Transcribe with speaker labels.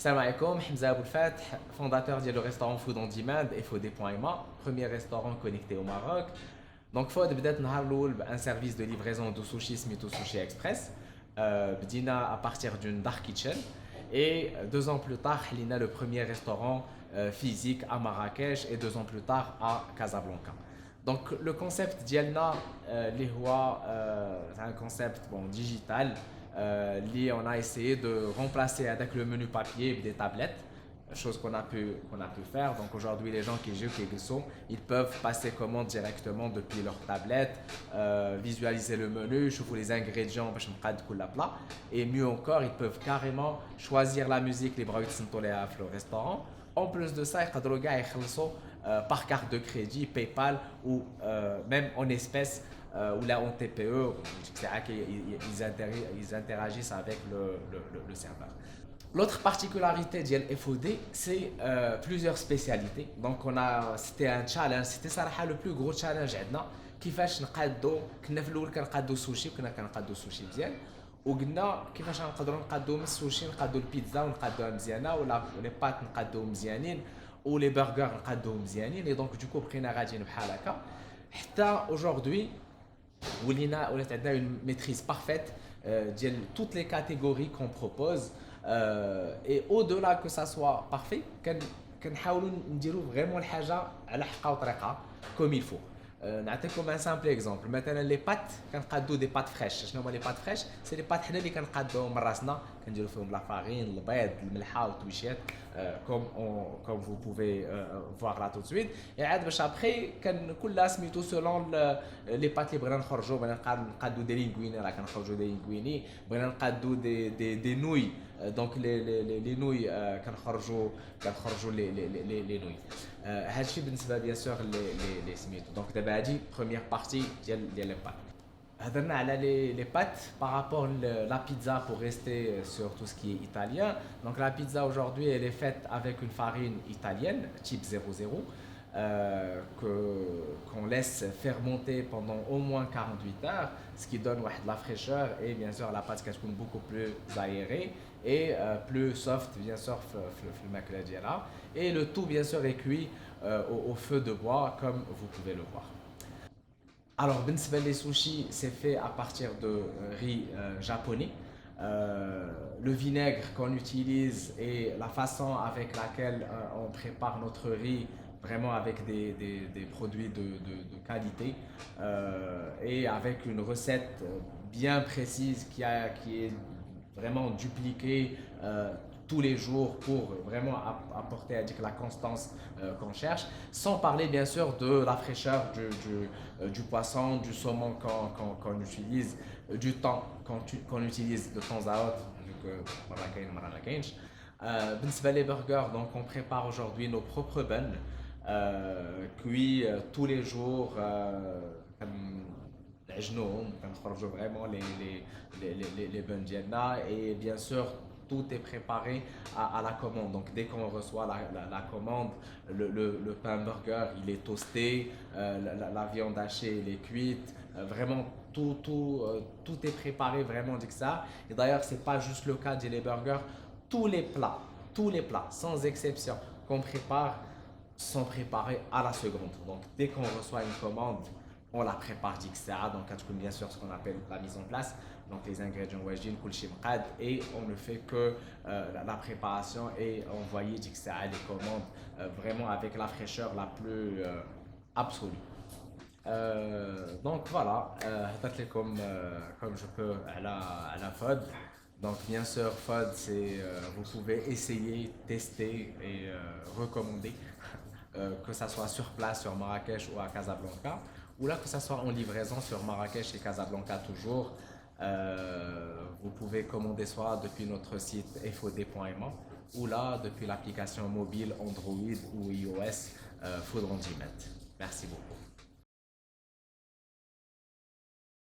Speaker 1: Salam alaikum, Hamza Aboul Fath, fondateur du restaurant Food on Demand et Fodé.ma, premier restaurant connecté au Maroc. Donc Fod بدات نهار الاول un service de livraison de sushi سميتو Sushi Express. بدينا à partir d'une dark kitchen et 2 ans plus tard حلينا le premier restaurant physique à Marrakech et 2 ans plus tard à Casablanca. Donc le concept ديالنا اللي هو c'est un concept bon digital. On a essayé de remplacer avec le menu papier des tablettes, chose qu'on a pu faire. Donc aujourd'hui, les gens qui jouent, qui sont, ils peuvent passer commande directement depuis leur tablette, visualiser le menu, choisir les ingrédients, la plat. Et mieux encore, ils peuvent carrément choisir la musique, les bras au restaurant. En plus de ça, ils peuvent par carte de crédit, PayPal ou même en espèces ou là en TPE, ils interagissent avec le serveur. L'autre particularité de FOD, c'est plusieurs spécialités. Donc c'était un challenge, c'était ça le plus gros challenge عندنا كيفاش نقادو. كنا في الاول كنقادو السوشي وكنا كنقادو السوشي مزيان، وقلنا كيفاش نقدروا نقادو من السوشي نقادو البيتزا ونقادوها مزيانه، ولا لي بات نقادوهم مزيانين، ولي برجر نقادوهم مزيانين. Et donc du coup بقينا غاديين بحال هكا حتى aujourd'hui ولات عندنا une maîtrise parfaite de toutes les catégories qu'on propose. Et au-delà que ça soit parfait, كنحاولوا نديروا vraiment الحاجه على حقها وطريقها comme il faut. نعطيكم un simple exemple. مثلا لي بات كنقادو دي بات فريش. شنو هما لي بات فريش؟ سي لي بات حنا اللي كنقادوهم من راسنا، كنديروا فيهم لا فارين، البيض، الملحه والتويشيات comme vous pouvez voir là tout de suite. Et عاد باش ابخي كلها سميتو سولون لي بات اللي بغينا نخرجوا. بغينا نقادو دي لينغويني راه كنخرجوا دي لينغويني، بغينا نقادو دي نوي دونك لي نوي كنخرجوا لي نوي. هادشي بالنسبه بيان سور لي سميتو. دونك دابا هادي بروميير بارتي ديال لي بات. هضرنا على les pâtes par rapport à la pizza pour rester sur tout ce qui est italien. Donc la pizza aujourd'hui elle est faite avec une farine italienne type 00 qu'on laisse fermenter pendant au moins 48 heures, ce qui donne de la fraîcheur et bien sûr la pâte qui est beaucoup plus aérée et plus soft bien sûr et le tout bien sûr est cuit au feu de bois comme vous pouvez le voir. Alors, les sushis, c'est fait à partir de riz japonais. Le vinaigre qu'on utilise et la façon avec laquelle on prépare notre riz, vraiment avec des produits de qualité et avec une recette bien précise qui est vraiment dupliquée tous les jours pour vraiment apporter la constance qu'on cherche, sans parler bien sûr de la fraîcheur du poisson, du saumon qu'on utilise, du temps qu'on utilise de temps à autre, vu que les burgers, donc on prépare aujourd'hui nos propres buns, cuits tous les jours. Vraiment les buns d'Yedna, et bien sûr tout est préparé à la commande. Donc dès qu'on reçoit la commande, le pain burger il est toasté, la viande hachée elle est cuite, vraiment tout est préparé vraiment dès que ça. Et d'ailleurs c'est pas juste le cas des burgers, tous les plats sans exception qu'on prépare sont préparés à la seconde. Donc dès qu'on reçoit une commande, on la prépare d'XA, donc bien sûr ce qu'on appelle la mise en place, donc les ingrédients wajin, kulchi mqad, et on ne fait que la préparation et envoyer d'XA les commandes vraiment avec la fraîcheur la plus absolue. Donc voilà, comme je peux à la FOD. Donc bien sûr FOD c'est vous pouvez essayer, tester et recommander que ça soit sur place sur Marrakech ou à Casablanca, ou là que ça soit en livraison sur Marrakech et Casablanca toujours. Vous pouvez commander soit depuis notre site fod.ma ou là depuis l'application mobile Android ou iOS Food on Demand. Merci beaucoup.